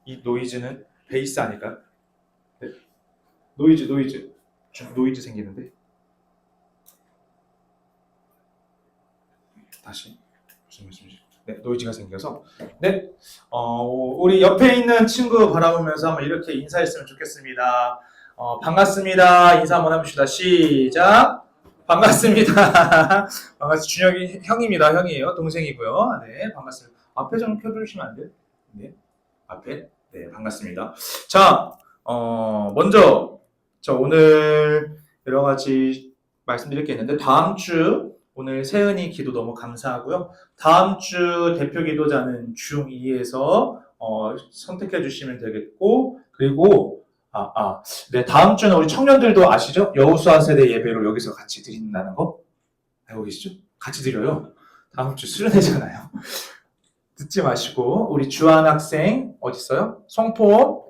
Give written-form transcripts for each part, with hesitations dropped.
이 노이즈는 베이스 아닐까요? 네. 노이즈 생기는데. 다시 무슨 말씀이시죠? 네, 노이즈가 생겨서. 네, 우리 옆에 있는 친구 바라보면서 한번 이렇게 인사했으면 좋겠습니다. 반갑습니다. 인사 한번 해봅시다. 시작. 반갑습니다. 반갑습니다. 준혁이 형입니다. 형이에요. 동생이고요. 네, 반갑습니다. 앞에 좀 펴주시면 안 돼요? 네, 앞에. 네, 반갑습니다. 자, 먼저 오늘 여러 가지 말씀드릴 게 있는데 다음 주 오늘 세은이 기도 너무 감사하고요. 다음 주 대표 기도자는 중2에서 선택해 주시면 되겠고, 그리고 네, 다음 주는 우리 청년들도 아시죠? 여호수아 세대 예배로 여기서 같이 드린다는 거 알고 계시죠? 같이 드려요. 다음 주 수련회잖아요. 듣지 마시고 우리 주한 학생 어디 있어요? 송포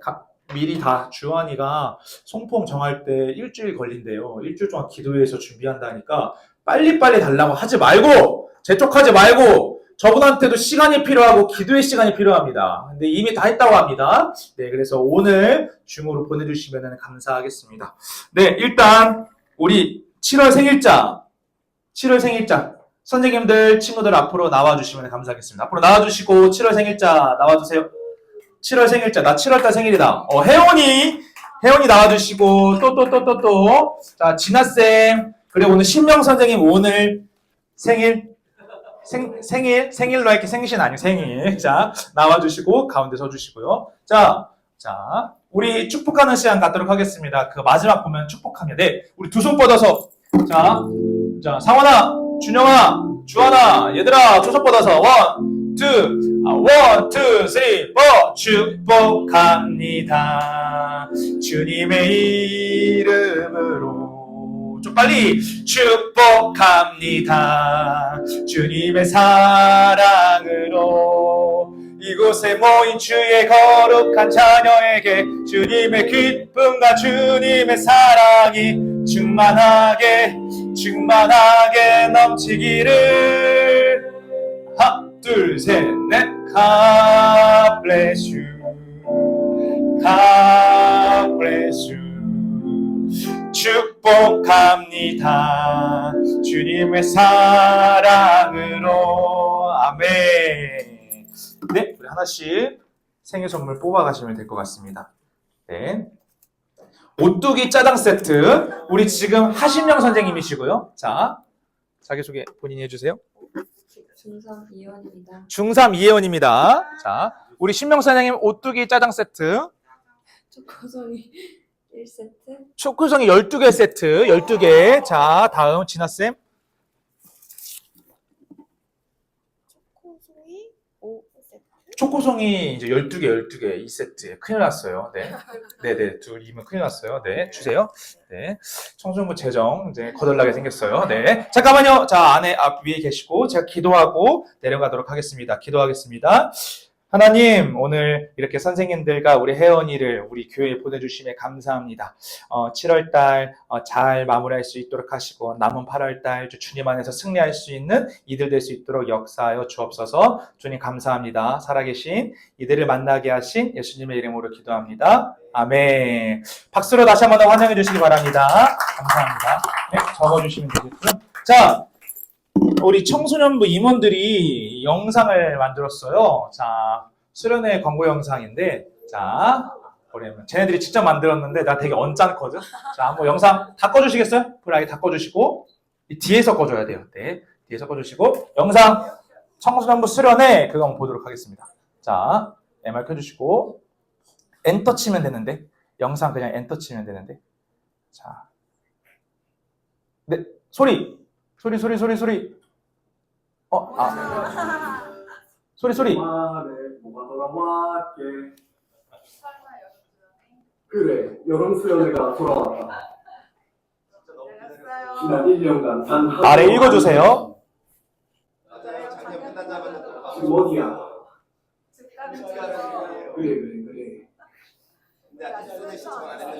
미리 다 주한이가 송포 정할 때 일주일 걸린대요. 일주일 동안 기도회에서 준비한다니까 빨리빨리 달라고 하지 말고 재촉하지 말고 저분한테도 시간이 필요하고 기도의 시간이 필요합니다. 근데 이미 다 했다고 합니다. 네, 그래서 오늘 줌으로 보내주시면 감사하겠습니다. 네, 일단 우리 7월 생일자 선생님들, 친구들 앞으로 나와주시면 감사하겠습니다. 앞으로 나와주시고 7월 생일자 나와주세요. 7월 생일자, 나 7월달 생일이다. 혜원이 나와주시고 또. 자, 진아쌤, 그리고 오늘 신명 선생님 오늘 생일로 할게. 생신 아니고 생일. 자, 나와주시고 가운데 서주시고요. 자, 우리 축복하는 시간 갖도록 하겠습니다. 그 마지막 보면 축복합니다. 네, 우리 두 손 뻗어서 자, 상원아, 준영아, 주하나, 얘들아, 두 손 뻗어서 원, 투, 쓰리, 포. 축복합니다. 주님의 이름으로. 좀 빨리. 축복합니다. 주님의 사랑으로. 이곳에 모인 주의 거룩한 자녀에게 주님의 기쁨과 주님의 사랑이 충만하게 넘치기를. 하나, 둘, 셋, 넷. God bless you. God bless you. 축복합니다. 주님의 사랑으로. 아멘. 네, 우리 하나씩 생일 선물 뽑아가시면 될 것 같습니다. 네. 오뚜기 짜장 세트. 우리 지금 하신영 선생님이시고요. 자, 자기소개 본인이 해주세요. 중3 이혜원입니다. 중3 이혜원입니다. 자, 우리 신명 선생님 오뚜기 짜장 세트. 초코송이 1세트. 초코송이 12개 세트. 12개. 자, 다음 진아쌤. 초코송이 5세트. 초코송이 이제 12개 2세트. 큰일 났어요. 네. 네네. 둘이면 큰일 났어요. 네. 주세요. 네. 청소년부 재정 이제 거덜나게 생겼어요. 네. 잠깐만요. 자, 위에 계시고 제가 기도하고 내려가도록 하겠습니다. 기도하겠습니다. 하나님, 오늘 이렇게 선생님들과 우리 혜원이를 우리 교회에 보내주심에 감사합니다. 7월달 잘 마무리할 수 있도록 하시고 남은 8월달 주님 안에서 승리할 수 있는 이들 될 수 있도록 역사하여 주옵소서. 주님 감사합니다. 살아계신 이들을 만나게 하신 예수님의 이름으로 기도합니다. 아멘. 박수로 다시 한번 환영해 주시기 바랍니다. 감사합니다. 네, 적어주시면 되겠고요. 자, 우리 청소년부 임원들이 영상을 만들었어요. 자, 수련회 광고 영상인데, 자, 그러면 쟤네들이 직접 만들었는데 나 되게 언짢거든. 자, 한번 영상 다 꺼주시겠어요? 불하게 다 꺼주시고 뒤에서 꺼줘야 돼요. 네, 뒤에서 꺼주시고 영상 청소년부 수련회 그거 한번 보도록 하겠습니다. 자, MR 켜주시고 엔터 치면 되는데 영상 그냥 엔터 치면 되는데, 자, 네, 소리. 소리. 소리. 뭐가 돌아왔게. 그래, 여름 수련회가 돌아왔다. 지난 1년간 단 한 아래 읽어주세요. 지금 어디야? 그래.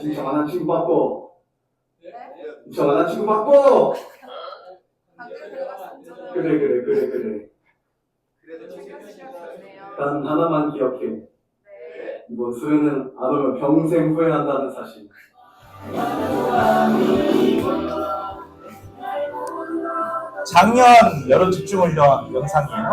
신청하나 치고받고. 그래. 단 하나만 기억해. 이번 수련은 안 오면 평생 후회한다는 사실. 작년 여름 집중훈련 영상이에요.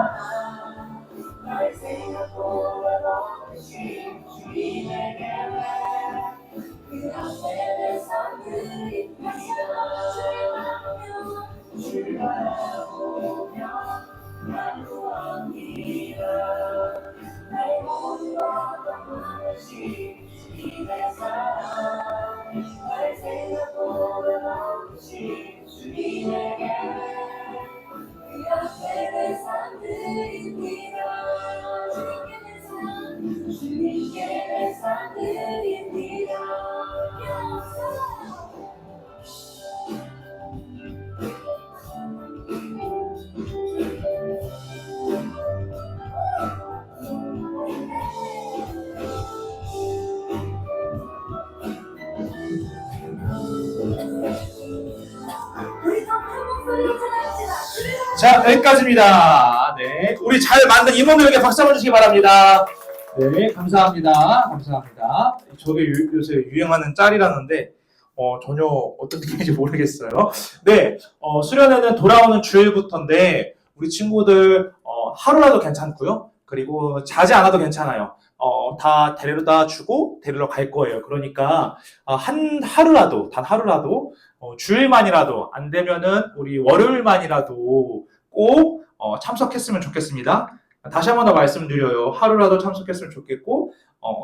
자, 여기까지입니다. 네. 우리 잘 만든 임원들에게 박수 한번 주시기 바랍니다. 네, 감사합니다. 감사합니다. 저게 요새 유행하는 짤이라는데, 전혀 어떤 느낌인지 모르겠어요. 네, 수련회는 돌아오는 주일부터인데, 우리 친구들, 하루라도 괜찮고요. 그리고 자지 않아도 괜찮아요. 다 데려다 주고 데리러 갈 거예요. 그러니까, 단 하루라도, 주일만이라도, 안 되면은 우리 월요일만이라도 꼭 참석했으면 좋겠습니다. 다시 한 번 더 말씀드려요. 하루라도 참석했으면 좋겠고,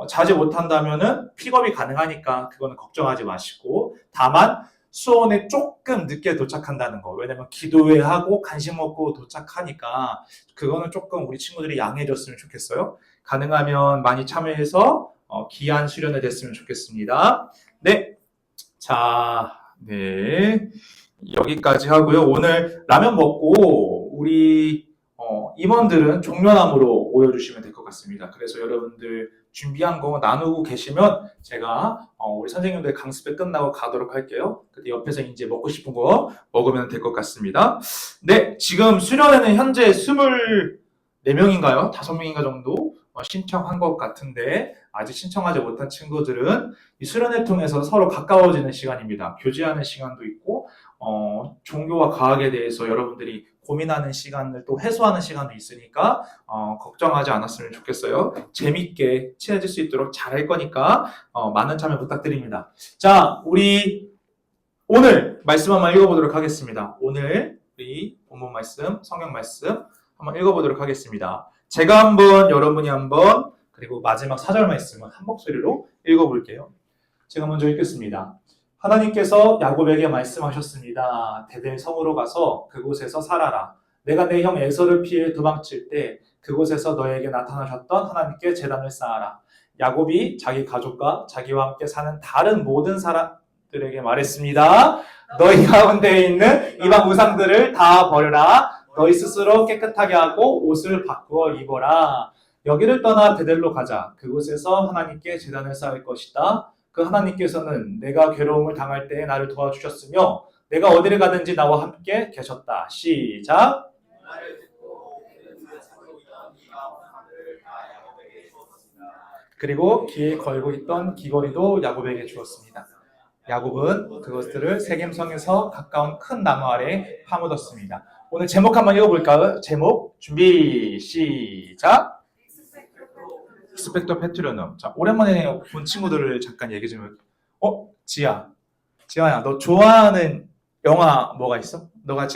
자지 못한다면은 픽업이 가능하니까 그거는 걱정하지 마시고, 다만 수원에 조금 늦게 도착한다는 거. 왜냐면 기도회 하고 간식 먹고 도착하니까 그거는 조금 우리 친구들이 양해해줬으면 좋겠어요. 가능하면 많이 참여해서 귀한 수련회 됐으면 좋겠습니다. 네, 자, 네, 여기까지 하고요. 오늘 라면 먹고 우리 임원들은 종려나무로 모여주시면 될 것 같습니다. 그래서 여러분들 준비한 거 나누고 계시면 제가 우리 선생님들 강습회 끝나고 가도록 할게요. 그때 옆에서 이제 먹고 싶은 거 먹으면 될 것 같습니다. 네, 지금 수련회는 현재 24명인가요? 5명인가 정도 신청한 것 같은데 아직 신청하지 못한 친구들은 이 수련회 통해서 서로 가까워지는 시간입니다. 교제하는 시간도 있고 종교와 과학에 대해서 여러분들이 고민하는 시간을 또 해소하는 시간도 있으니까 걱정하지 않았으면 좋겠어요. 재밌게 친해질 수 있도록 잘할 거니까 많은 참여 부탁드립니다. 자, 우리 오늘 말씀 한번 읽어보도록 하겠습니다. 오늘 우리 본문 말씀, 성경 말씀 한번 읽어보도록 하겠습니다. 제가 한번, 여러분이 한번, 그리고 마지막 4절 말씀은 한 목소리로 읽어볼게요. 제가 먼저 읽겠습니다. 하나님께서 야곱에게 말씀하셨습니다. 베델 성으로 가서 그곳에서 살아라. 내가 내 형 에서를 피해 도망칠 때 그곳에서 너에게 나타나셨던 하나님께 제단을 쌓아라. 야곱이 자기 가족과 자기와 함께 사는 다른 모든 사람들에게 말했습니다. 너희 가운데 있는 이방 우상들을 다 버려라. 너희 스스로 깨끗하게 하고 옷을 바꾸어 입어라. 여기를 떠나 베델로 가자. 그곳에서 하나님께 제단을 쌓을 것이다. 그 하나님께서는 내가 괴로움을 당할 때에 나를 도와주셨으며 내가 어디를 가든지 나와 함께 계셨다. 시작. 그리고 귀에 걸고 있던 귀걸이도 야곱에게 주었습니다. 야곱은 그것들을 세겜성에서 가까운 큰 나무 아래에 파묻었습니다. 오늘 제목 한번 읽어볼까요? 제목 준비 시작. 익스펙토 페트로넘. 자, 오랜만에 본 친구들을 잠깐 얘기 좀 해볼게요. 지아야, 너 좋아하는 영화 뭐가 있어? 너가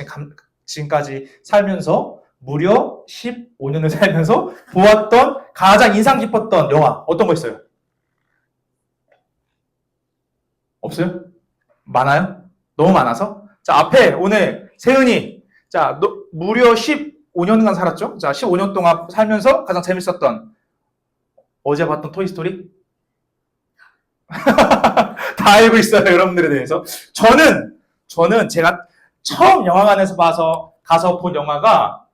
지금까지 살면서 무려 15년을 살면서 보았던 가장 인상 깊었던 영화 어떤 거 있어요? 없어요? 많아요? 너무 많아서? 자, 앞에 오늘 세은이, 자, 너 무려 15년간 살았죠? 자, 15년 동안 살면서 가장 재밌었던 어제 봤던 토이스토리? 다 알고 있어요, 여러분들에 대해서. 저는 제가 처음 영화관에서 가서 본 영화가,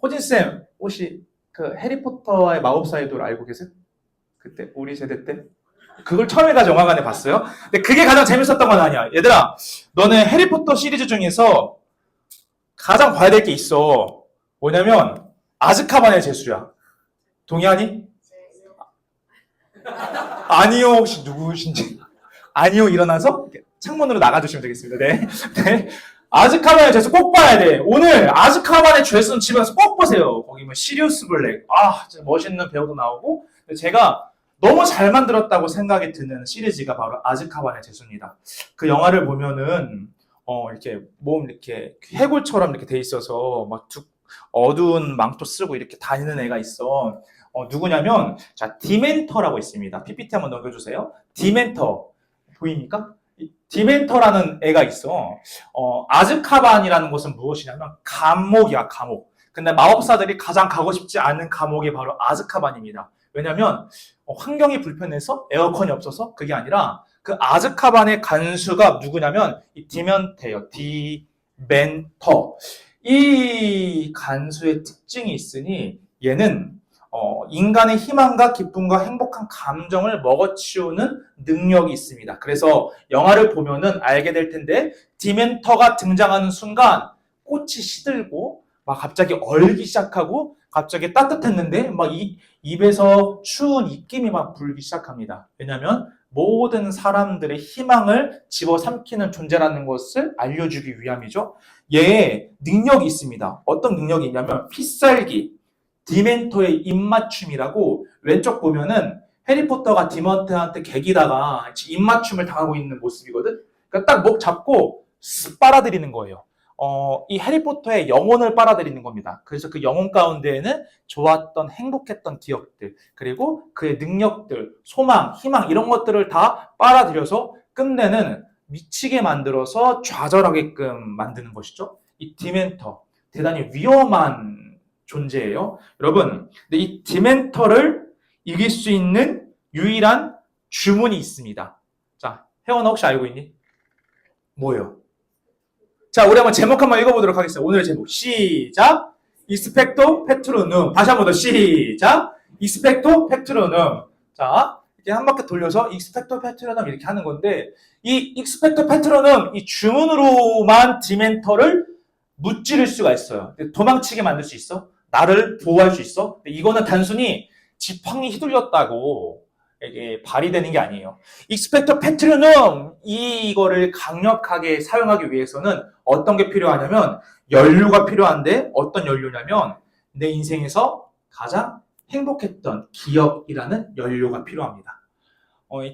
호진쌤, 혹시 그 해리포터의 마법사의 돌 알고 계세요? 그때, 우리 세대 때? 그걸 처음에 가서 영화관에 봤어요. 근데 그게 가장 재밌었던 건 아니야. 얘들아, 너는 해리포터 시리즈 중에서 가장 봐야 될 게 있어. 뭐냐면, 아즈카반의 제수야. 동의하니? 아니요, 혹시 누구신지. 아니요, 일어나서 창문으로 나가주시면 되겠습니다. 네. 네. 아즈카반의 죄수 꼭 봐야 돼. 오늘 아즈카반의 죄수는 집에 가서 꼭 보세요. 거기 뭐 시리우스 블랙. 아, 진짜 멋있는 배우도 나오고. 제가 너무 잘 만들었다고 생각이 드는 시리즈가 바로 아즈카반의 죄수입니다. 그 영화를 보면은, 이렇게 몸 이렇게 해골처럼 이렇게 돼 있어서 막 어두운 망토 쓰고 이렇게 다니는 애가 있어. 누구냐면, 자, 디멘터라고 있습니다. PPT 한번 넘겨주세요. 디멘터. 보입니까? 디멘터라는 애가 있어. 아즈카반이라는 곳은 무엇이냐면 감옥이야, 감옥. 근데 마법사들이 가장 가고 싶지 않은 감옥이 바로 아즈카반입니다. 왜냐면 환경이 불편해서 에어컨이 없어서 그게 아니라 그 아즈카반의 간수가 누구냐면 이 디멘터예요. 디멘터. 이 간수의 특징이 있으니 얘는 인간의 희망과 기쁨과 행복한 감정을 먹어치우는 능력이 있습니다. 그래서 영화를 보면은 알게 될 텐데 디멘터가 등장하는 순간 꽃이 시들고 막 갑자기 얼기 시작하고 갑자기 따뜻했는데 막 입에서 추운 입김이 막 불기 시작합니다. 왜냐하면 모든 사람들의 희망을 집어삼키는 존재라는 것을 알려주기 위함이죠. 얘의 능력이 있습니다. 어떤 능력이 있냐면 필살기. 디멘터의 입맞춤이라고 왼쪽 보면은 해리포터가 디멘터한테 개기다가 입맞춤을 당하고 있는 모습이거든. 그러니까 딱 목 잡고 쓱 빨아들이는 거예요. 이 해리포터의 영혼을 빨아들이는 겁니다. 그래서 그 영혼 가운데에는 좋았던 행복했던 기억들 그리고 그의 능력들, 소망, 희망 이런 것들을 다 빨아들여서 끝내는 미치게 만들어서 좌절하게끔 만드는 것이죠. 이 디멘터 대단히 위험한 존재예요. 여러분, 근데 이 디멘터를 이길 수 있는 유일한 주문이 있습니다. 자, 혜원아 혹시 알고 있니? 뭐예요? 자, 우리 한번 제목 한번 읽어보도록 하겠습니다. 오늘의 제목 시작! 익스펙토 페트로눔. 다시 한번 더 시작! 익스펙토 페트로눔. 자, 이렇게 한 바퀴 돌려서 익스펙토 페트로눔 이렇게 하는 건데 이 익스펙토 페트로눔 이 주문으로만 디멘터를 무찌를 수가 있어요. 도망치게 만들 수 있어? 나를 보호할 수 있어? 이거는 단순히 지팡이 휘둘렸다고 이게 발휘되는 게 아니에요. 익스펙토 페트로눔 이거를 강력하게 사용하기 위해서는 어떤 게 필요하냐면 연료가 필요한데 어떤 연료냐면 내 인생에서 가장 행복했던 기억이라는 연료가 필요합니다.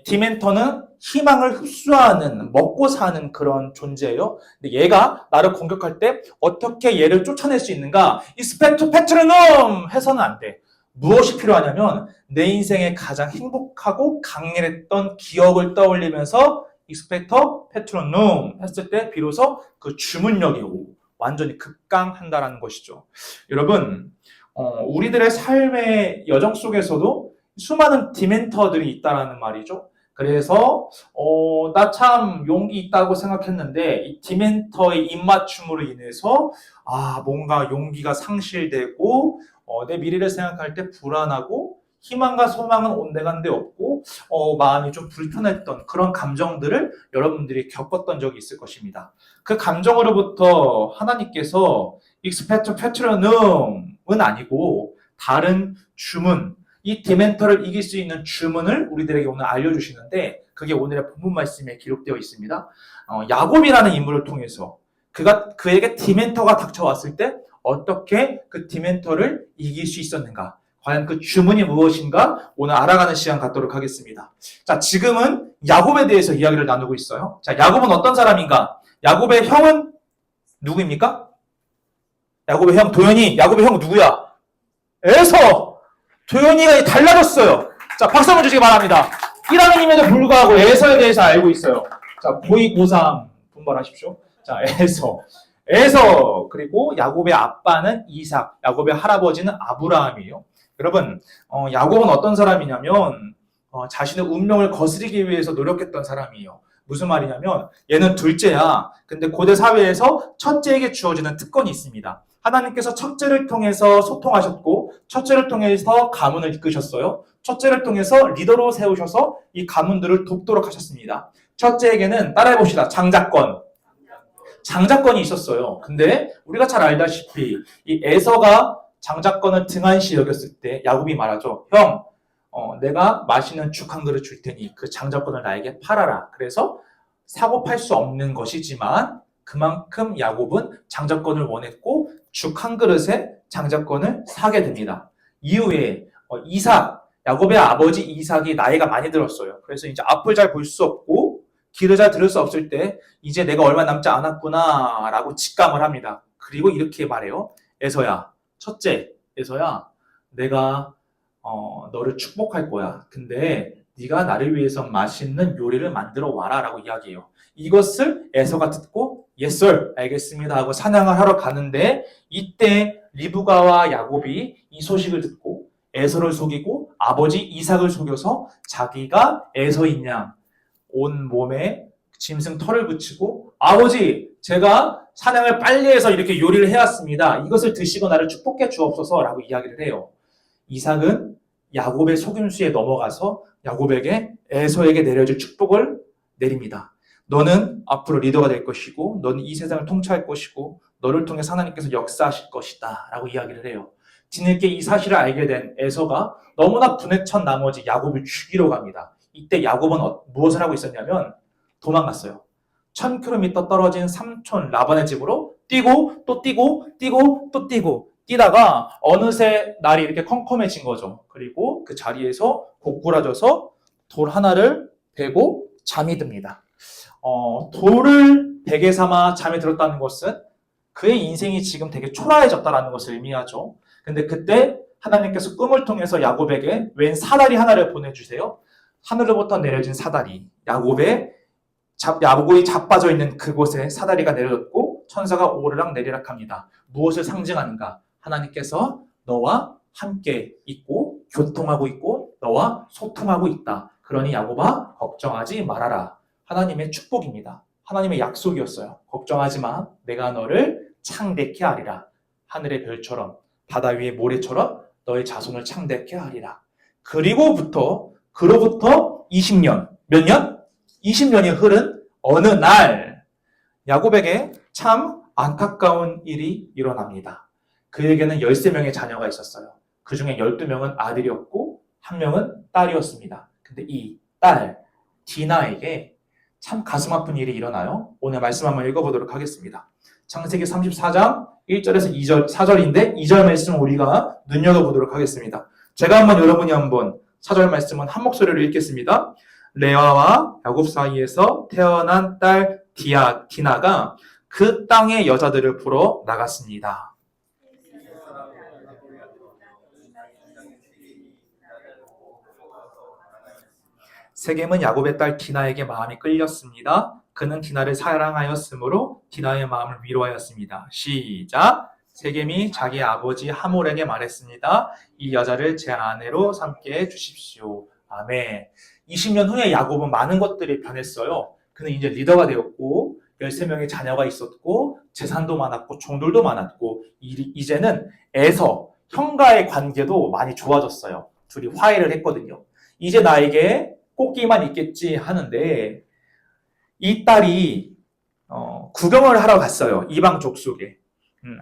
디멘터는 희망을 흡수하는, 먹고 사는 그런 존재예요. 근데 얘가 나를 공격할 때 어떻게 얘를 쫓아낼 수 있는가? 익스펙토 페트로눔 해서는 안 돼. 무엇이 필요하냐면 내 인생에 가장 행복하고 강렬했던 기억을 떠올리면서 익스펙토 페트로눔 했을 때 비로소 그 주문력이 완전히 급강한다라는 것이죠. 여러분, 우리들의 삶의 여정 속에서도 수많은 디멘터들이 있다라는 말이죠. 그래서 나 참 용기 있다고 생각했는데 이 디멘터의 입맞춤으로 인해서 뭔가 용기가 상실되고 내 미래를 생각할 때 불안하고 희망과 소망은 온데간데 없고 마음이 좀 불편했던 그런 감정들을 여러분들이 겪었던 적이 있을 것입니다. 그 감정으로부터 하나님께서 익스펙토 페트로눔은 아니고 다른 주문, 이 디멘터를 이길 수 있는 주문을 우리들에게 오늘 알려주시는데 그게 오늘의 본문 말씀에 기록되어 있습니다. 야곱이라는 인물을 통해서 그에게 디멘터가 닥쳐왔을 때 어떻게 그 디멘터를 이길 수 있었는가? 과연 그 주문이 무엇인가? 오늘 알아가는 시간 갖도록 하겠습니다. 자, 지금은 야곱에 대해서 이야기를 나누고 있어요. 자, 야곱은 어떤 사람인가? 야곱의 형은 누구입니까? 야곱의 형 도연이. 야곱의 형 누구야? 에서. 도연이가 달라졌어요. 자, 박수 한번 주시기 바랍니다. 1학년임에도 불구하고 에서에 대해서 알고 있어요. 자, 고2, 고3 분발하십시오. 자, 에서 그리고 야곱의 아빠는 이삭, 야곱의 할아버지는 아브라함이에요. 여러분, 야곱은 어떤 사람이냐면 자신의 운명을 거스르기 위해서 노력했던 사람이에요. 무슨 말이냐면 얘는 둘째야. 근데 고대 사회에서 첫째에게 주어지는 특권이 있습니다. 하나님께서 첫째를 통해서 소통하셨고 첫째를 통해서 가문을 이끄셨어요. 첫째를 통해서 리더로 세우셔서 이 가문들을 돕도록 하셨습니다. 첫째에게는 따라해봅시다. 장자권이 있었어요. 근데 우리가 잘 알다시피 이 에서가 장자권을 등한시 여겼을 때 야곱이 말하죠. 형, 내가 맛있는 죽 한 그릇 줄 테니 그 장자권을 나에게 팔아라. 그래서 사고 팔 수 없는 것이지만 그만큼 야곱은 장자권을 원했고 죽 한 그릇에 장자권을 사게 됩니다. 이후에 야곱의 아버지 이삭이 나이가 많이 들었어요. 그래서 이제 앞을 잘 볼 수 없고 길을 잘 들을 수 없을 때 이제 내가 얼마 남지 않았구나 라고 직감을 합니다. 그리고 이렇게 말해요. 에서야, 첫째 에서야, 내가 너를 축복할 거야. 근데 네가 나를 위해서 맛있는 요리를 만들어 와라 라고 이야기해요. 이것을 에서가 듣고 yes sir 알겠습니다 하고 사냥을 하러 가는데 이때 리브가와 야곱이 이 소식을 듣고 에서를 속이고 아버지 이삭을 속여서 자기가 에서인 양 온 몸에 짐승 털을 붙이고 아버지 제가 사냥을 빨리 해서 이렇게 요리를 해왔습니다. 이것을 드시고 나를 축복해 주옵소서 라고 이야기를 해요. 이삭은 야곱의 속임수에 넘어가서 야곱에게 에서에게 내려줄 축복을 내립니다. 너는 앞으로 리더가 될 것이고 너는 이 세상을 통치할 것이고 너를 통해 하나님께서 역사하실 것이다 라고 이야기를 해요. 뒤늦게 이 사실을 알게 된 에서가 너무나 분에 찬 나머지 야곱을 죽이러 갑니다. 이때 야곱은 무엇을 하고 있었냐면 도망갔어요. 1000km 떨어진 삼촌 라반의 집으로 뛰고 또 뛰고 뛰고 또 뛰고 뛰다가 어느새 날이 이렇게 컴컴해진 거죠. 그리고 그 자리에서 고꾸라져서 돌 하나를 베고 잠이 듭니다. 돌을 베개 삼아 잠이 들었다는 것은 그의 인생이 지금 되게 초라해졌다는 것을 의미하죠. 근데 그때 하나님께서 꿈을 통해서 야곱에게 웬 사다리 하나를 보내주세요. 하늘로부터 내려진 사다리. 야곱이 자빠져 있는 그곳에 사다리가 내려졌고 천사가 오르락 내리락 합니다. 무엇을 상징하는가? 하나님께서 너와 함께 있고 교통하고 있고 너와 소통하고 있다. 그러니 야곱아 걱정하지 말아라. 하나님의 축복입니다. 하나님의 약속이었어요. 걱정하지 마. 내가 너를 창대케 하리라. 하늘의 별처럼 바다 위의 모래처럼 너의 자손을 창대케 하리라. 그로부터 20년, 몇 년? 20년이 흐른 어느 날 야곱에게 참 안타까운 일이 일어납니다. 그에게는 13명의 자녀가 있었어요. 그 중에 12명은 아들이었고 1명은 딸이었습니다. 근데 이 딸 디나에게 참 가슴 아픈 일이 일어나요. 오늘 말씀 한번 읽어보도록 하겠습니다. 창세기 34장 1절에서 2절, 4절인데 2절 말씀을 우리가 눈여겨보도록 하겠습니다. 제가 여러분이 한번 4절 말씀은 한 목소리로 읽겠습니다. 레아와 야곱 사이에서 태어난 딸 디나가 그 땅의 여자들을 보러 나갔습니다. 세겜은 야곱의 딸 디나에게 마음이 끌렸습니다. 그는 디나를 사랑하였으므로 디나의 마음을 위로하였습니다. 시작! 세겜이 자기 아버지 하몰에게 말했습니다. 이 여자를 제 아내로 삼게 해주십시오. 아멘. 20년 후에 야곱은 많은 것들이 변했어요. 그는 이제 리더가 되었고 13명의 자녀가 있었고 재산도 많았고 종들도 많았고 이제는 형과의 관계도 많이 좋아졌어요. 둘이 화해를 했거든요. 이제 나에게 꽃기만 있겠지 하는데 이 딸이 구경을 하러 갔어요. 이방 족속에.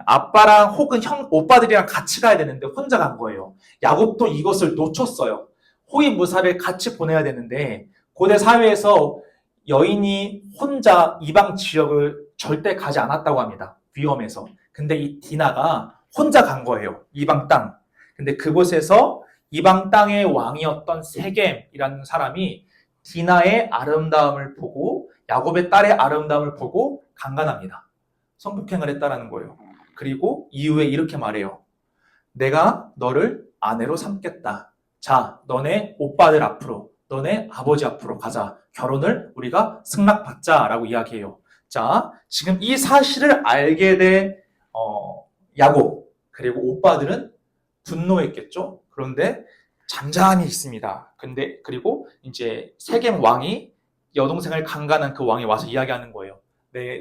아빠랑 혹은 오빠들이랑 같이 가야 되는데 혼자 간 거예요. 야곱도 이것을 놓쳤어요. 호위무사를 같이 보내야 되는데 고대 사회에서 여인이 혼자 이방 지역을 절대 가지 않았다고 합니다. 위험해서. 근데 이 디나가 혼자 간 거예요. 이방 땅. 근데 그곳에서 이방 땅의 왕이었던 세겜이라는 사람이 디나의 아름다움을 보고 야곱의 딸의 아름다움을 보고 강간합니다. 성폭행을 했다라는 거예요. 그리고 이후에 이렇게 말해요. 내가 너를 아내로 삼겠다. 자, 너네 오빠들 앞으로, 너네 아버지 앞으로 가자. 결혼을 우리가 승낙받자라고 이야기해요. 자, 지금 이 사실을 알게 된 야곱 그리고 오빠들은 분노했겠죠. 그런데 잠잠히 있습니다. 그리고 이제 세겜 왕이 여동생을 강간한 그 왕이 와서 이야기하는 거예요.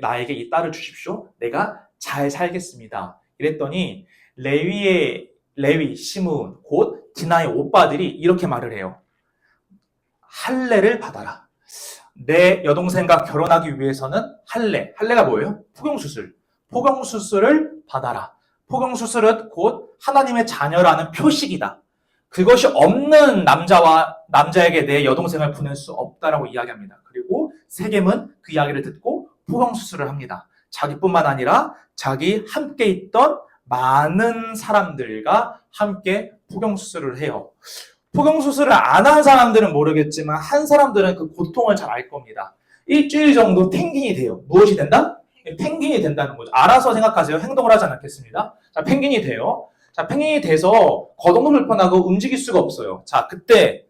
나에게 이 딸을 주십시오. 내가 잘 살겠습니다. 이랬더니 레위, 시므온, 곧 디나의 오빠들이 이렇게 말을 해요. 할례를 받아라. 내 여동생과 결혼하기 위해서는 할례가 뭐예요? 포경수술을 받아라. 포경수술은 곧 하나님의 자녀라는 표식이다. 그것이 없는 남자에게 내 여동생을 보낼 수 없다라고 이야기합니다. 그리고 세겜은 그 이야기를 듣고 포경수술을 합니다. 자기뿐만 아니라 자기 함께 있던 많은 사람들과 함께 포경수술을 해요. 포경수술을 안 한 사람들은 모르겠지만 한 사람들은 그 고통을 잘 알 겁니다. 일주일 정도 펭귄이 돼요. 무엇이 된다? 펭귄이 된다는 거죠. 알아서 생각하세요. 행동을 하지 않겠습니다. 자, 펭귄이 돼요. 자, 펭귄이 돼서 거동도 불편하고 움직일 수가 없어요. 자, 그때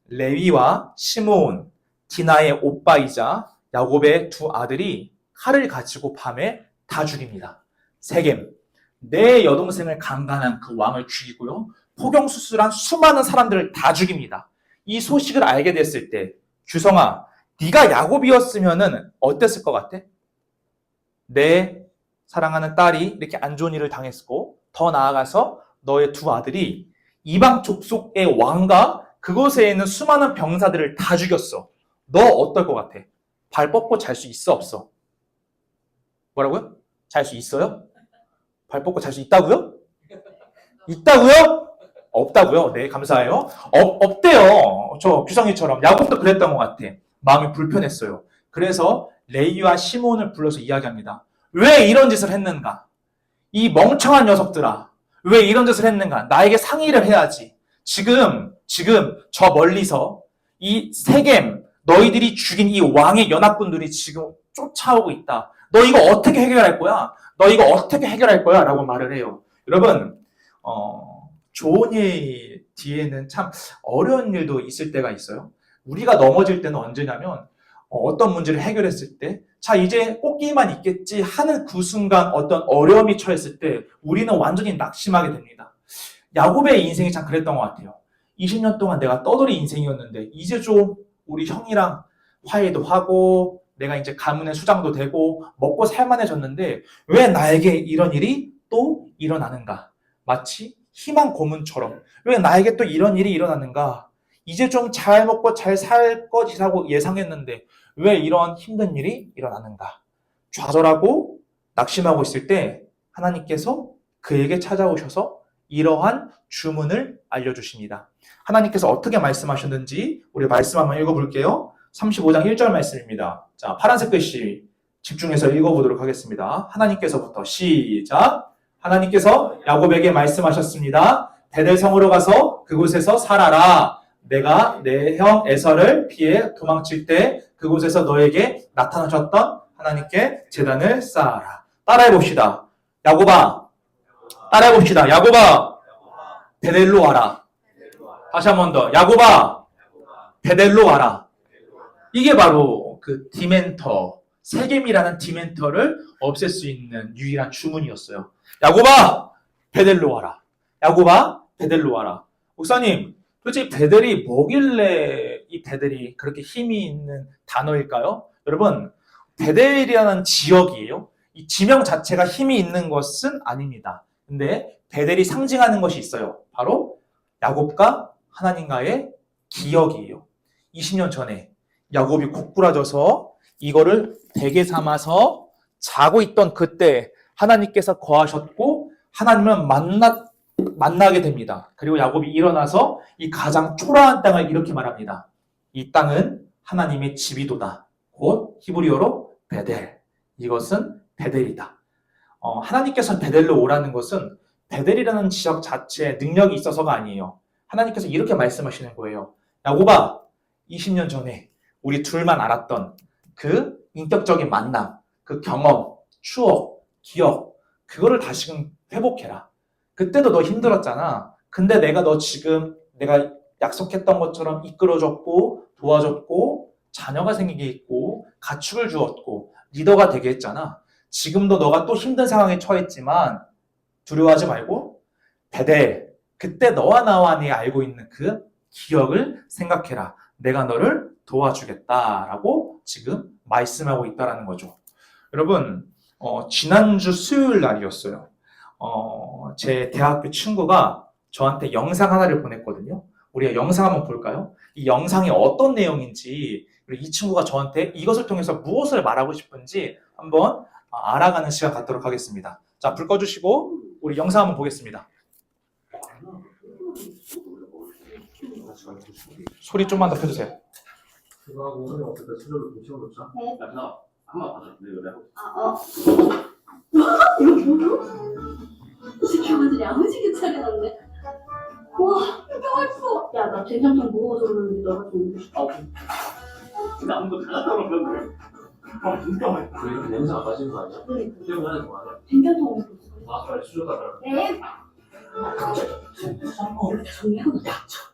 레위와 시므온, 디나의 오빠이자 야곱의 두 아들이 칼을 가지고 밤에 다 죽입니다. 세겜, 내 여동생을 강간한 그 왕을 죽이고요. 포경수술한 수많은 사람들을 다 죽입니다. 이 소식을 알게 됐을 때 규성아, 네가 야곱이었으면 어땠을 것 같아? 내 사랑하는 딸이 이렇게 안 좋은 일을 당했고 더 나아가서 너의 두 아들이 이방 족속의 왕과 그곳에 있는 수많은 병사들을 다 죽였어. 너 어떨 것 같아? 발 뻗고 잘 수 있어 없어? 뭐라고요? 잘 수 있어요? 발 뻗고 잘 수 있다고요? 있다고요? 없다고요? 네, 감사해요. 없대요. 저 규성이처럼. 야곱도 그랬던 것 같아. 마음이 불편했어요. 그래서 레위와 시몬을 불러서 이야기합니다. 왜 이런 짓을 했는가? 이 멍청한 녀석들아. 왜 이런 짓을 했는가? 나에게 상의를 해야지. 지금 저 멀리서 이 세겜, 너희들이 죽인 이 왕의 연합군들이 지금 쫓아오고 있다. 너 이거 어떻게 해결할 거야? 너 이거 어떻게 해결할 거야? 라고 말을 해요. 여러분, 좋은 일 뒤에는 참 어려운 일도 있을 때가 있어요. 우리가 넘어질 때는 언제냐면 어떤 문제를 해결했을 때 자 이제 꽃길만 있겠지 하는 그 순간 어떤 어려움이 처했을 때 우리는 완전히 낙심하게 됩니다. 야곱의 인생이 참 그랬던 것 같아요. 20년 동안 내가 떠돌이 인생이었는데 이제 좀 우리 형이랑 화해도 하고 내가 이제 가문의 수장도 되고 먹고 살만해졌는데 왜 나에게 이런 일이 또 일어나는가? 마치 희망 고문처럼 왜 나에게 또 이런 일이 일어나는가? 이제 좀 잘 먹고 잘 살 것이라고 예상했는데 왜 이런 힘든 일이 일어나는가? 좌절하고 낙심하고 있을 때 하나님께서 그에게 찾아오셔서 이러한 주문을 알려주십니다. 하나님께서 어떻게 말씀하셨는지 우리 말씀 한번 읽어볼게요. 35장 1절 말씀입니다. 자, 파란색 글씨 집중해서 읽어보도록 하겠습니다. 하나님께서부터 시작. 하나님께서 야곱에게 말씀하셨습니다. 베델성으로 가서 그곳에서 살아라. 내가 내 형 에서를 피해 도망칠 때 그곳에서 너에게 나타나셨던 하나님께 제단을 쌓아라. 따라해봅시다. 야곱아, 따라해봅시다. 야곱아, 베델로 와라. 다시 한 번 더. 야곱아, 베델로 와라. 이게 바로 그 디멘터, 세겜이라는 디멘터를 없앨 수 있는 유일한 주문이었어요. 야곱아, 베델로 와라. 야곱아, 베델로 와라. 목사님, 도대체 베델이 뭐길래 이 베델이 그렇게 힘이 있는 단어일까요? 여러분, 베델이라는 지역이에요. 이 지명 자체가 힘이 있는 것은 아닙니다. 근데 베델이 상징하는 것이 있어요. 바로 야곱과 하나님과의 기억이에요. 20년 전에 야곱이 고꾸라져서 이거를 베개 삼아서 자고 있던 그때 하나님께서 거하셨고 하나님을 만나게 됩니다. 그리고 야곱이 일어나서 이 가장 초라한 땅을 이렇게 말합니다. 이 땅은 하나님의 집이도다. 곧 히브리어로 베델. 이것은 베델이다. 하나님께서 베델로 오라는 것은 베델이라는 지역 자체에 능력이 있어서가 아니에요. 하나님께서 이렇게 말씀하시는 거예요. 야곱아, 20년 전에 우리 둘만 알았던 그 인격적인 만남, 그 경험, 추억, 기억, 그거를 다시금 회복해라. 그때도 너 힘들었잖아. 근데 내가 너 지금 내가 약속했던 것처럼 이끌어줬고 도와줬고 자녀가 생기게 했고 가축을 주었고 리더가 되게 했잖아. 지금도 너가 또 힘든 상황에 처했지만 두려워하지 말고 베델, 그때 너와 나와 네 알고 있는 그 기억을 생각해라. 내가 너를 도와주겠다라고 지금 말씀하고 있다라는 거죠. 여러분, 지난주 수요일 날이었어요. 제 대학교 친구가 저한테 영상 하나를 보냈거든요. 우리가 영상 한번 볼까요? 이 영상이 어떤 내용인지, 그리고 이 친구가 저한테 이것을 통해서 무엇을 말하고 싶은지 한번 알아가는 시간 갖도록 하겠습니다. 자, 불 꺼주시고 우리 영상 한번 보겠습니다. 소리 좀만 더 펴주세요. 그거하고 오늘 어떻게 수저를 좀 채워놓자. 네. 야, 나 한번 받아. 내가 이거 뭐야? 진짜 완전 야무지게 차려놨네. 와, 맛있어. 야, 나 된장탕 먹어서 그러는데 너가 좋은데. 근데 아무도 다 떨어졌는데. 진짜 맛있어. 그래, 냄새 안 빠지는 거 아니야? 그래. 때문에 하는 거 아니야? 된장탕 먹었어. 아, 빨리 수저 따라. 네. 정리하고 닥쳐.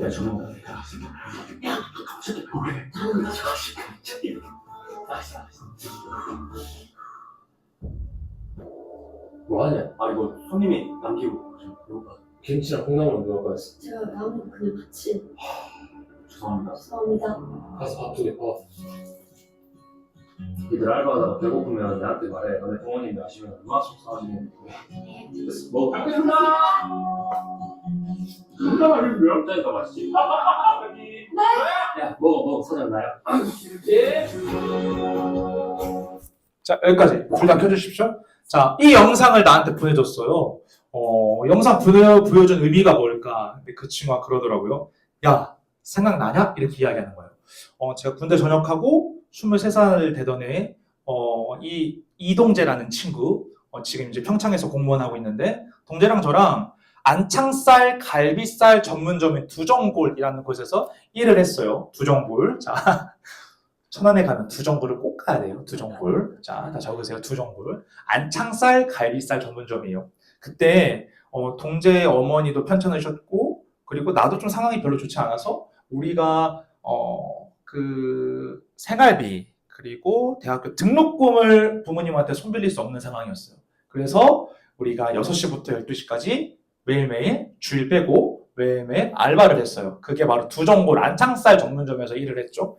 야, 저놈. 야, 갑자기 뭐래? 나는 맛있어. 뭐하냐? 아, 이거 손님이 남기고 배고파. 김치랑 콩나물 누가 빠졌어? 제가 나무 그냥 같이. 죄송합니다. 죄송합니다. 가서 밥 두개 봐. 이들 알바하다가 배고프면 나한테 말해. 너네 부모님이 아시면 얼마나 속상하시는 거야. 됐어, 먹어. 알겠습니다. 진짜 맛있는데요? 짜니까 맛있지? 네. 야, 먹어. 사장 나요. 예. 자, 여기까지 불 다 켜주십시오. 자, 이 영상을 나한테 보내줬어요. 영상 보여준 의미가 뭘까? 근데 그 친구가 그러더라고요. 야, 생각나냐? 이렇게 이야기하는 거예요. 제가 군대 전역하고 23살 되던 해에, 이 이동재라는 친구, 지금 이제 평창에서 공무원하고 있는데, 동재랑 저랑 안창살, 갈비살 전문점인 두정골이라는 곳에서 일을 했어요. 두정골. 자, 천안에 가면 두정골을 꼭 가야 돼요. 두정골. 자, 다 적으세요. 두정골. 안창살, 갈비살 전문점이에요. 그때 동재 어머니도 편찮으셨고, 그리고 나도 좀 상황이 별로 좋지 않아서 우리가 그 생활비 그리고 대학교 등록금을 부모님한테 손빌릴 수 없는 상황이었어요. 그래서 우리가 6시부터 12시까지 매일매일 주일 빼고 매일매일 알바를 했어요. 그게 바로 두정골 안창살 전문점에서 일을 했죠.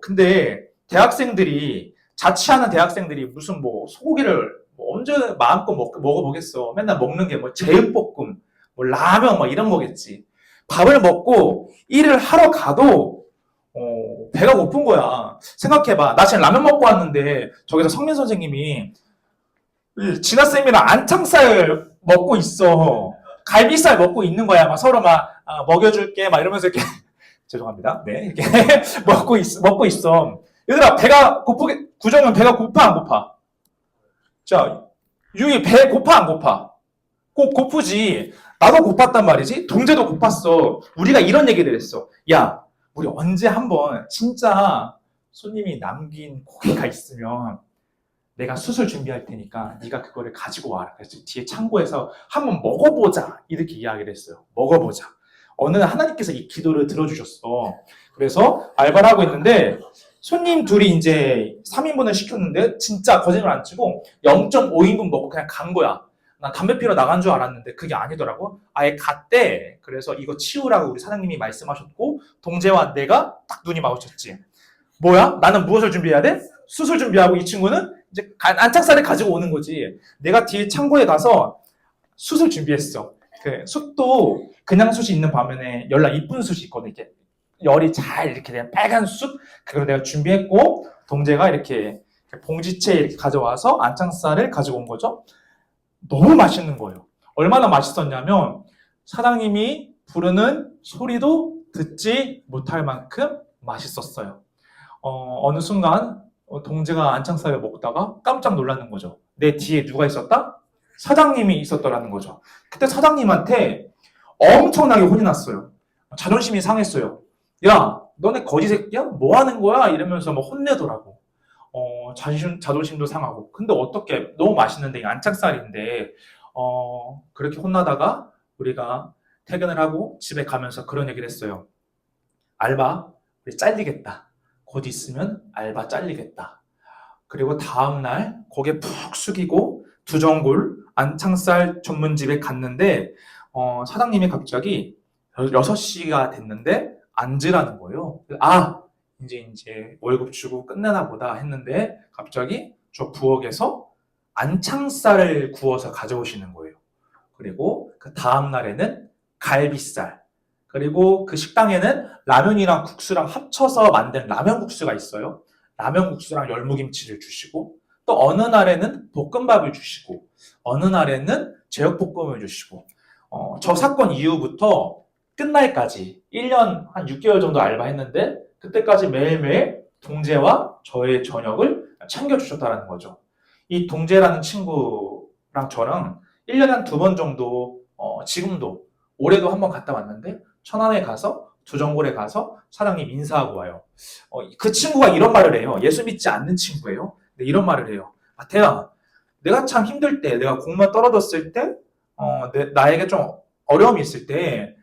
근데 대학생들이 자취하는 대학생들이 무슨 뭐 소고기를 뭐 언제 마음껏 먹어보겠어. 맨날 먹는 게 뭐 제육볶음, 뭐 라면 뭐 이런 거겠지. 밥을 먹고 일을 하러 가도 배가 고픈 거야. 생각해봐. 나 지금 라면 먹고 왔는데 저기서 성민 선생님이 진아쌤이랑 안창살 먹고 있어. 갈비살 먹고 있는 거야. 막 서로 막 먹여줄게 막 이러면서 이렇게 죄송합니다. 네, 이렇게 먹고 있어. 얘들아, 배가 구정은 배가 고파, 안 고파? 자, 유이 배 고파, 안 고파? 꼭 고프지. 나도 고팠단 말이지. 동재도 고팠어. 우리가 이런 얘기를 했어. 야, 우리 언제 한번 진짜 손님이 남긴 고기가 있으면 내가 수술 준비할 테니까 네가 그거를 가지고 와라. 그래서 뒤에 창고에서 한번 먹어보자. 이렇게 이야기를 했어요. 먹어보자. 어느 날 하나님께서 이 기도를 들어주셨어. 그래서 알바를 하고 있는데 손님 둘이 이제 3인분을 시켰는데 진짜 거짓말 안 치고 0.5인분 먹고 그냥 간 거야. 나 담배 피러 나간 줄 알았는데 그게 아니더라고. 아예 갔대. 그래서 이거 치우라고 우리 사장님이 말씀하셨고 동재와 내가 딱 눈이 마주쳤지. 뭐야? 나는 무엇을 준비해야 돼? 수술 준비하고 이 친구는 이제 안창살을 가지고 오는 거지. 내가 뒤에 창고에 가서 숯을 준비했어. 그 숯도 그냥 숯이 있는 반면에 열나 이쁜 숯이 있거든. 이렇게 열이 잘 이렇게 된 빨간 숯. 그걸 내가 준비했고 동재가 이렇게 봉지채 이렇게 가져와서 안창살을 가지고 온 거죠. 너무 맛있는 거예요. 얼마나 맛있었냐면 사장님이 부르는 소리도 듣지 못할 만큼 맛있었어요. 어느 순간 동재가 안창살을 먹다가 깜짝 놀라는 거죠. 내 뒤에 누가 있었다? 사장님이 있었더라는 거죠. 그때 사장님한테 엄청나게 혼이 났어요. 자존심이 상했어요. 야, 너네 거지 새끼야? 뭐 하는 거야? 이러면서 막 혼내더라고. 자존심도 상하고. 근데 어떻게 너무 맛있는데 안창살인데 그렇게 혼나다가 우리가 퇴근을 하고 집에 가면서 그런 얘기를 했어요. 알바 우리 잘리겠다. 곧 있으면 알바 잘리겠다. 그리고 다음날 고개 푹 숙이고 두정골 안창살 전문집에 갔는데 사장님이 갑자기 6시가 됐는데 앉으라는 거예요. 이제 월급 주고 끝내나 보다 했는데 갑자기 저 부엌에서 안창살을 구워서 가져오시는 거예요. 그리고 그 다음 날에는 갈비살, 그리고 그 식당에는 라면이랑 국수랑 합쳐서 만든 라면 국수가 있어요. 라면 국수랑 열무김치를 주시고 또 어느 날에는 볶음밥을 주시고 어느 날에는 제육볶음을 주시고 저 사건 이후부터 끝날까지 1년 한 6개월 정도 알바했는데 그때까지 매일매일 동재와 저의 저녁을 챙겨주셨다는 거죠. 이 동재라는 친구랑 저랑 1년에 한 2번 정도 지금도 올해도 한번 갔다 왔는데 천안에 가서 두정골에 가서 사장님 인사하고 와요. 그 친구가 이런 말을 해요. 예수 믿지 않는 친구예요. 근데 이런 말을 해요. 태야, 내가 참 힘들 때, 내가 공무원 떨어졌을 때, 나에게 좀 어려움이 있을 때,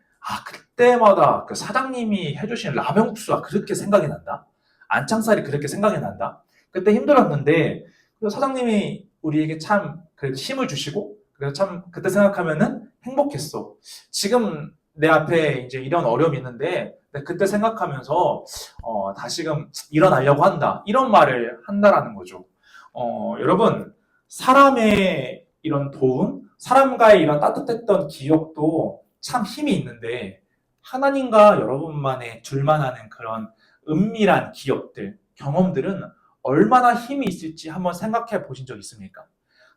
그때마다 그 사장님이 해주신 라면국수가 그렇게 생각이 난다. 안창살이 그렇게 생각이 난다. 그때 힘들었는데, 사장님이 우리에게 참 그래도 힘을 주시고, 그래서 참 그때 생각하면은 행복했어. 지금 내 앞에 이제 이런 어려움이 있는데, 그때 생각하면서, 다시금 일어나려고 한다. 이런 말을 한다라는 거죠. 여러분, 사람의 이런 도움, 사람과의 이런 따뜻했던 기억도 참 힘이 있는데, 하나님과 여러분만의 둘만 아는 그런 은밀한 기억들, 경험들은 얼마나 힘이 있을지 한번 생각해 보신 적 있습니까?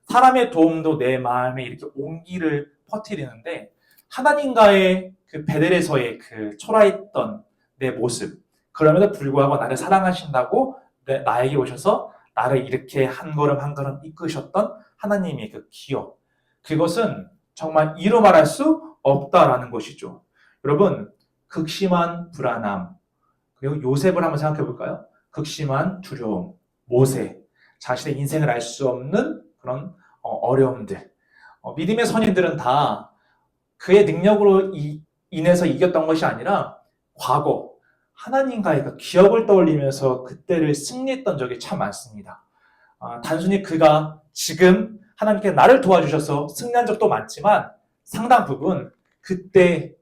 사람의 도움도 내 마음에 이렇게 온기를 퍼뜨리는데, 하나님과의 그 베델에서의 그 초라했던 내 모습, 그럼에도 불구하고 나를 사랑하신다고 나에게 오셔서 나를 이렇게 한 걸음 한 걸음 이끄셨던 하나님의 그 기억, 그것은 정말 이루 말할 수 없다라는 것이죠. 여러분, 극심한 불안함, 그리고 요셉을 한번 생각해 볼까요? 극심한 두려움, 모세, 자신의 인생을 알 수 없는 그런 어려움들. 믿음의 선인들은 다 그의 능력으로 인해서 이겼던 것이 아니라 과거 하나님과의 그 기억을 떠올리면서 그때를 승리했던 적이 참 많습니다. 단순히 그가 지금 하나님께 나를 도와주셔서 승리한 적도 많지만 상당 부분 그때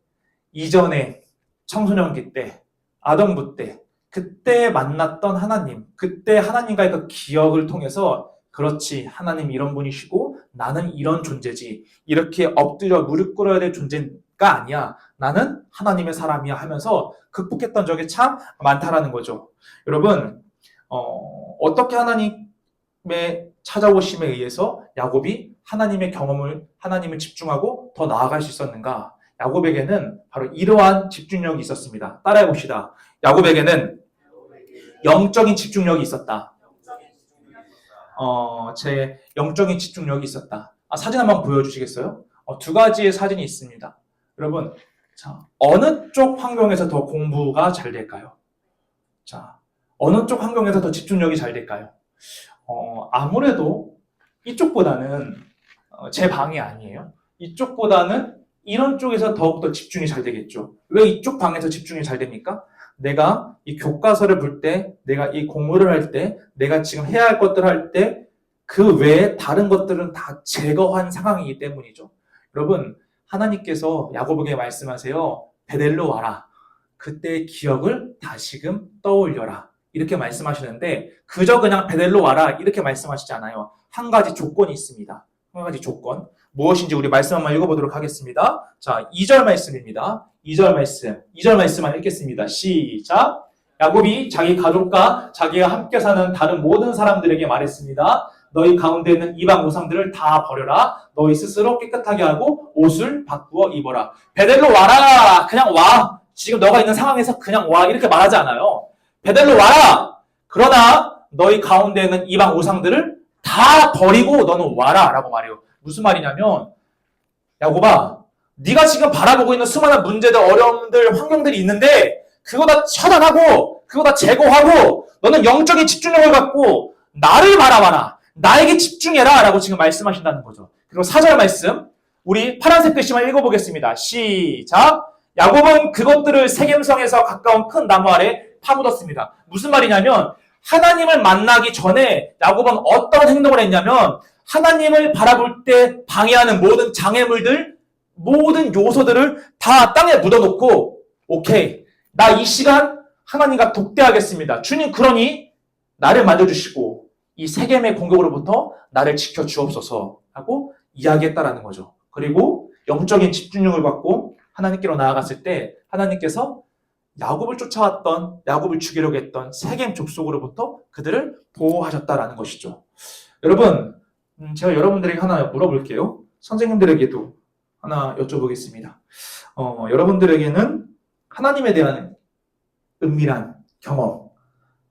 이전에 청소년기 때, 아동부 때, 그때 만났던 하나님, 그때 하나님과의 그 기억을 통해서 그렇지, 하나님 이런 분이시고 나는 이런 존재지, 이렇게 엎드려 무릎 꿇어야 될 존재가 아니야, 나는 하나님의 사람이야 하면서 극복했던 적이 참 많다라는 거죠. 여러분, 어떻게 하나님의 찾아오심에 의해서 야곱이 하나님의 경험을, 하나님을 집중하고 더 나아갈 수 있었는가? 야곱에게는 바로 이러한 집중력이 있었습니다. 따라해 봅시다. 야곱에게는 영적인 집중력이 있었다. 제 영적인 집중력이 있었다. 사진 한번 보여주시겠어요? 2가지의 사진이 있습니다. 여러분, 자, 어느 쪽 환경에서 더 공부가 잘 될까요? 자, 어느 쪽 환경에서 더 집중력이 잘 될까요? 아무래도 이쪽보다는 제 방이 아니에요. 이쪽보다는 이런 쪽에서 더욱더 집중이 잘 되겠죠. 왜 이쪽 방에서 집중이 잘 됩니까? 내가 이 교과서를 볼 때, 내가 이 공부를 할 때, 내가 지금 해야 할 것들을 할 때, 그 외에 다른 것들은 다 제거한 상황이기 때문이죠. 여러분, 하나님께서 야고보에게 말씀하세요. 베델로 와라. 그때의 기억을 다시금 떠올려라. 이렇게 말씀하시는데 그저 그냥 베델로 와라 이렇게 말씀하시지 않아요. 한 가지 조건이 있습니다. 한 가지 조건. 무엇인지 우리 말씀 한번 읽어보도록 하겠습니다. 자, 2절 말씀입니다. 2절 말씀만 읽겠습니다. 시작. 야곱이 자기 가족과 자기가 함께 사는 다른 모든 사람들에게 말했습니다. 너희 가운데 있는 이방 우상들을 다 버려라. 너희 스스로 깨끗하게 하고 옷을 바꾸어 입어라. 베델로 와라. 그냥 와. 지금 너가 있는 상황에서 그냥 와. 이렇게 말하지 않아요. 베델로 와라. 그러나 너희 가운데 있는 이방 우상들을 다 버리고 너는 와라. 라고 말해요. 무슨 말이냐면 야곱아, 네가 지금 바라보고 있는 수많은 문제들, 어려움들, 환경들이 있는데 그거 다 차단하고 그거 다 제거하고 너는 영적인 집중력을 갖고 나를 바라봐라. 나에게 집중해라. 라고 지금 말씀하신다는 거죠. 그리고 4절 말씀 우리 파란색 글씨만 읽어보겠습니다. 시작. 야곱은 그것들을 세겜성에서 가까운 큰 나무 아래 파묻었습니다. 무슨 말이냐면 하나님을 만나기 전에 야곱은 어떤 행동을 했냐면 하나님을 바라볼 때 방해하는 모든 장애물들, 모든 요소들을 다 땅에 묻어놓고 오케이, 나 이 시간 하나님과 독대하겠습니다. 주님 그러니 나를 만져주시고 이 세겜의 공격으로부터 나를 지켜주옵소서 하고 이야기했다라는 거죠. 그리고 영적인 집중력을 갖고 하나님께로 나아갔을 때 하나님께서 야곱을 쫓아왔던, 야곱을 죽이려고 했던 세겜 족속으로부터 그들을 보호하셨다라는 것이죠. 여러분, 제가 여러분들에게 하나 물어볼게요. 선생님들에게도 하나 여쭤보겠습니다. 여러분들에게는 하나님에 대한 은밀한 경험,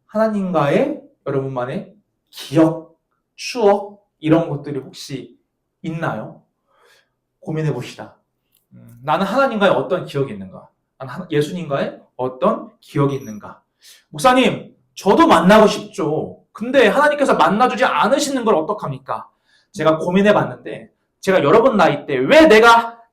하나님과의 여러분만의 기억, 추억 이런 것들이 혹시 있나요? 고민해 봅시다. 나는 하나님과의 어떤 기억이 있는가? 나는 예수님과의 어떤 기억이 있는가? 목사님, 저도 만나고 싶죠. 근데 하나님께서 만나주지 않으시는 걸 어떡합니까? 제가 고민해 봤는데, 제가 여러분 나이 때 왜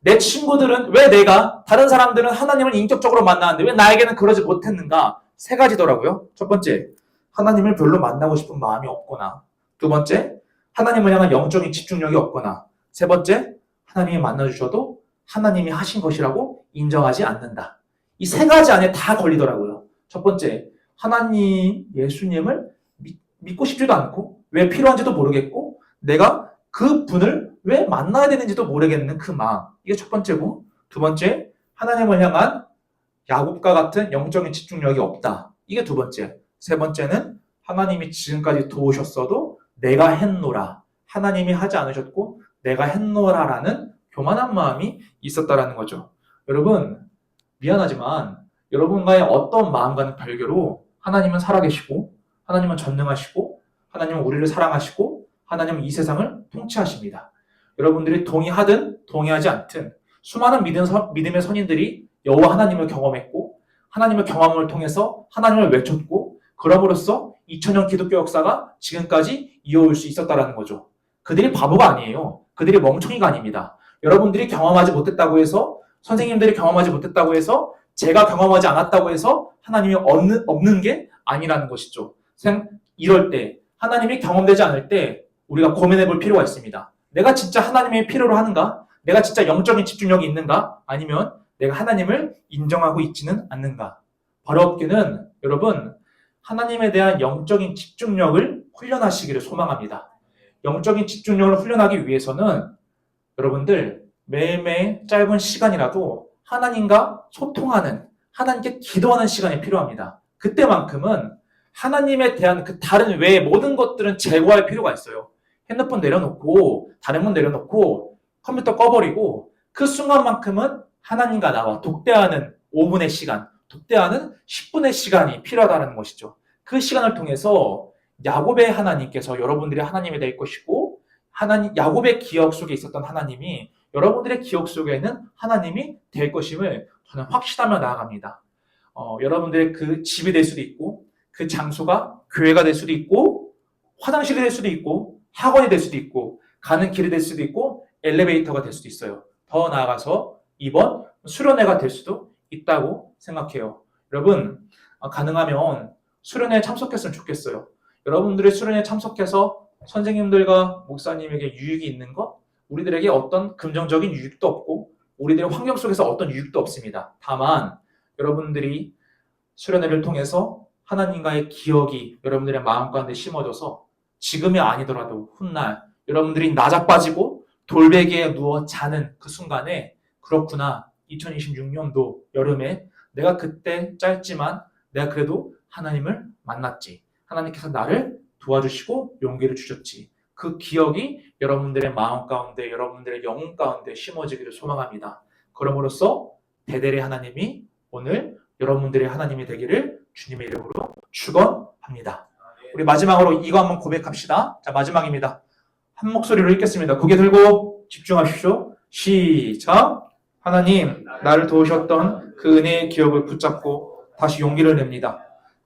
내 친구들은, 왜 다른 사람들은 하나님을 인격적으로 만나는데 왜 나에게는 그러지 못했는가? 세 가지더라고요. 첫 번째, 하나님을 별로 만나고 싶은 마음이 없거나, 두 번째, 하나님을 향한 영적인 집중력이 없거나, 세 번째, 하나님이 만나주셔도 하나님이 하신 것이라고 인정하지 않는다. 이 세 가지 안에 다 걸리더라고요. 첫 번째, 하나님, 예수님을 믿고 싶지도 않고 왜 필요한지도 모르겠고 내가 그 분을 왜 만나야 되는지도 모르겠는 그 마음. 이게 첫 번째고, 두 번째, 하나님을 향한 야곱과 같은 영적인 집중력이 없다. 이게 두 번째. 세 번째는 하나님이 지금까지 도우셨어도 내가 했노라. 하나님이 하지 않으셨고 내가 했노라라는 교만한 마음이 있었다라는 거죠. 여러분, 미안하지만 여러분과의 어떤 마음과는 별개로 하나님은 살아계시고 하나님은 전능하시고 하나님은 우리를 사랑하시고 하나님은 이 세상을 통치하십니다. 여러분들이 동의하든 동의하지 않든 수많은 믿음의 선인들이 여호와 하나님을 경험했고 하나님의 경험을 통해서 하나님을 외쳤고 그럼으로써 2000년 기독교 역사가 지금까지 이어올 수 있었다는 거죠. 그들이 바보가 아니에요. 그들이 멍청이가 아닙니다. 여러분들이 경험하지 못했다고 해서, 선생님들이 경험하지 못했다고 해서, 제가 경험하지 않았다고 해서 하나님이 없는 게 아니라는 것이죠. 이럴 때, 하나님이 경험되지 않을 때 우리가 고민해 볼 필요가 있습니다. 내가 진짜 하나님의 필요로 하는가? 내가 진짜 영적인 집중력이 있는가? 아니면 내가 하나님을 인정하고 있지는 않는가? 바로 없기는 여러분, 하나님에 대한 영적인 집중력을 훈련하시기를 소망합니다. 영적인 집중력을 훈련하기 위해서는 여러분들 매일매일 짧은 시간이라도 하나님과 소통하는, 하나님께 기도하는 시간이 필요합니다. 그때만큼은 하나님에 대한 그 다른 외의 모든 것들은 제거할 필요가 있어요. 핸드폰 내려놓고 다른 건 내려놓고 컴퓨터 꺼버리고 그 순간만큼은 하나님과 나와 독대하는 5분의 시간, 독대하는 10분의 시간이 필요하다는 것이죠. 그 시간을 통해서 야곱의 하나님께서 여러분들이 하나님이 될 것이고 야곱의 기억 속에 있었던 하나님이 여러분들의 기억 속에는 하나님이 될 것임을 저는 확신하며 나아갑니다. 여러분들의 그 집이 될 수도 있고 그 장소가 교회가 될 수도 있고 화장실이 될 수도 있고 학원이 될 수도 있고 가는 길이 될 수도 있고 엘리베이터가 될 수도 있어요. 더 나아가서 이번 수련회가 될 수도 있다고 생각해요. 여러분, 가능하면 수련회에 참석했으면 좋겠어요. 여러분들의 수련회에 참석해서 선생님들과 목사님에게 유익이 있는 것, 우리들에게 어떤 금전적인 유익도 없고 우리들의 환경 속에서 어떤 유익도 없습니다. 다만 여러분들이 수련회를 통해서 하나님과의 기억이 여러분들의 마음 가운데 심어져서 지금이 아니더라도 훗날 여러분들이 나자빠지고 돌베개에 누워 자는 그 순간에 그렇구나, 2026년도 여름에 내가 그때 짧지만 내가 그래도 하나님을 만났지. 하나님께서 나를 도와주시고 용기를 주셨지. 그 기억이 여러분들의 마음 가운데, 여러분들의 영혼 가운데 심어지기를 소망합니다. 그럼으로써 베델의 하나님이 오늘 여러분들의 하나님이 되기를 주님의 이름으로 축원합니다. 우리 마지막으로 이거 한번 고백합시다. 자, 마지막입니다. 한 목소리로 읽겠습니다. 고개 들고 집중하십시오. 시작. 하나님, 나를 도우셨던 그 은혜의 기억을 붙잡고 다시 용기를 냅니다.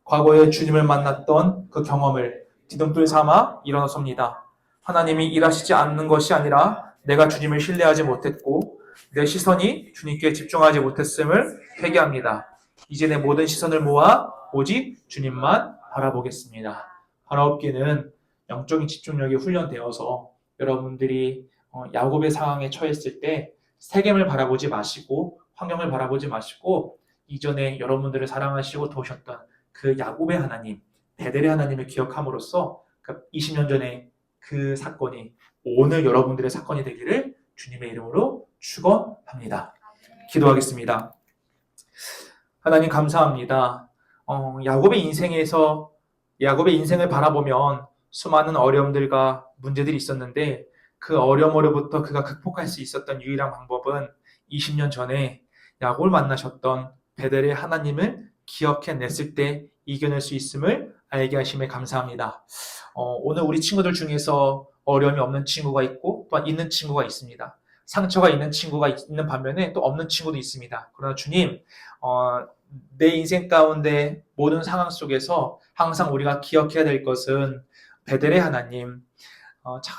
과거에 주님을 만났던 그 경험을 디딤돌 삼아 일어나섭니다. 하나님이 일하시지 않는 것이 아니라 내가 주님을 신뢰하지 못했고 내 시선이 주님께 집중하지 못했음을 회개합니다. 이제 내 모든 시선을 모아 오직 주님만 바라보겠습니다. 바라옵기는 영적인 집중력이 훈련되어서 여러분들이 야곱의 상황에 처했을 때 세겜을 바라보지 마시고 환경을 바라보지 마시고 이전에 여러분들을 사랑하시고 도우셨던 그 야곱의 하나님, 베델의 하나님을 기억함으로써 20년 전에 그 사건이 오늘 여러분들의 사건이 되기를 주님의 이름으로 축원합니다. 기도하겠습니다. 하나님 감사합니다. 야곱의 인생을 바라보면 수많은 어려움들과 문제들이 있었는데 그 어려움으로부터 그가 극복할 수 있었던 유일한 방법은 20년 전에 야곱을 만나셨던 베델의 하나님을 기억해냈을 때 이겨낼 수 있음을 알게 하심에 감사합니다. 오늘 우리 친구들 중에서 어려움이 없는 친구가 있고 또한 있는 친구가 있습니다. 상처가 있는 친구가 있는 반면에 또 없는 친구도 있습니다. 그러나 주님, 내 인생 가운데 모든 상황 속에서 항상 우리가 기억해야 될 것은 베델의 하나님,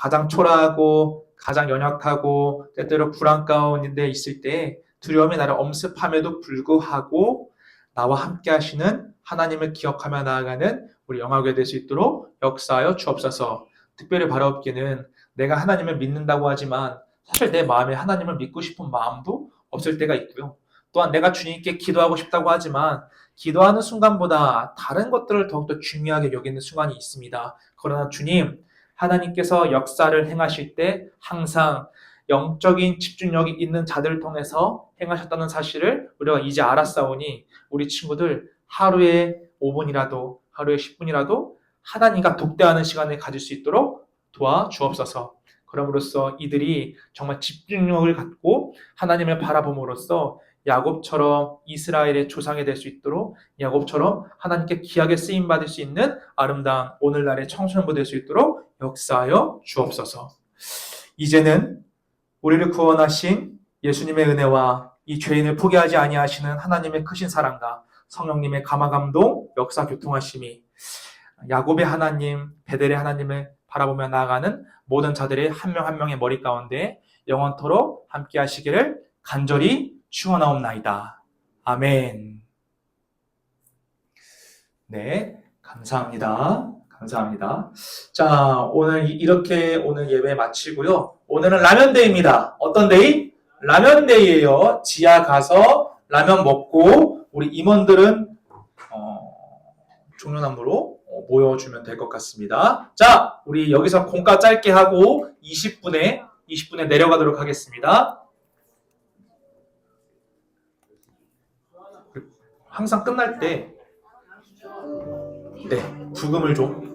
가장 초라하고 가장 연약하고 때때로 불안 가운데 있을 때 두려움이 나를 엄습함에도 불구하고 나와 함께 하시는 하나님을 기억하며 나아가는 우리 영화교회 될 수 있도록 역사하여 주옵소서. 특별히 바라옵기는 내가 하나님을 믿는다고 하지만 사실 내 마음에 하나님을 믿고 싶은 마음도 없을 때가 있고요. 또한 내가 주님께 기도하고 싶다고 하지만 기도하는 순간보다 다른 것들을 더욱더 중요하게 여기는 순간이 있습니다. 그러나 주님, 하나님께서 역사를 행하실 때 항상 영적인 집중력이 있는 자들을 통해서 행하셨다는 사실을 우리가 이제 알았사오니 우리 친구들 하루에 5분이라도 하루에 10분이라도 하나님과 독대하는 시간을 가질 수 있도록 도와주옵소서. 그럼으로써 이들이 정말 집중력을 갖고 하나님을 바라봄으로써 야곱처럼 이스라엘의 조상이 될 수 있도록 야곱처럼 하나님께 귀하게 쓰임받을 수 있는 아름다운 오늘날의 청소년부 될 수 있도록 역사하여 주옵소서. 이제는 우리를 구원하신 예수님의 은혜와 이 죄인을 포기하지 아니하시는 하나님의 크신 사랑과 성령님의 감화감동, 역사 교통하심이 야곱의 하나님, 베델의 하나님을 바라보며 나아가는 모든 자들의 한 명 한 명의 머리 가운데 영원토록 함께 하시기를 간절히 축원하옵나이다. 아멘. 네, 감사합니다. 감사합니다. 자, 오늘 이렇게 오늘 예배 마치고요. 오늘은 라면데이입니다. 어떤 데이? 라면데이예요. 지하 가서 라면 먹고 우리 임원들은 종려나무로 모여주면 될 것 같습니다. 자, 우리 여기서 공과 짧게 하고 20분에 내려가도록 하겠습니다. 항상 끝날 때 부금을 좀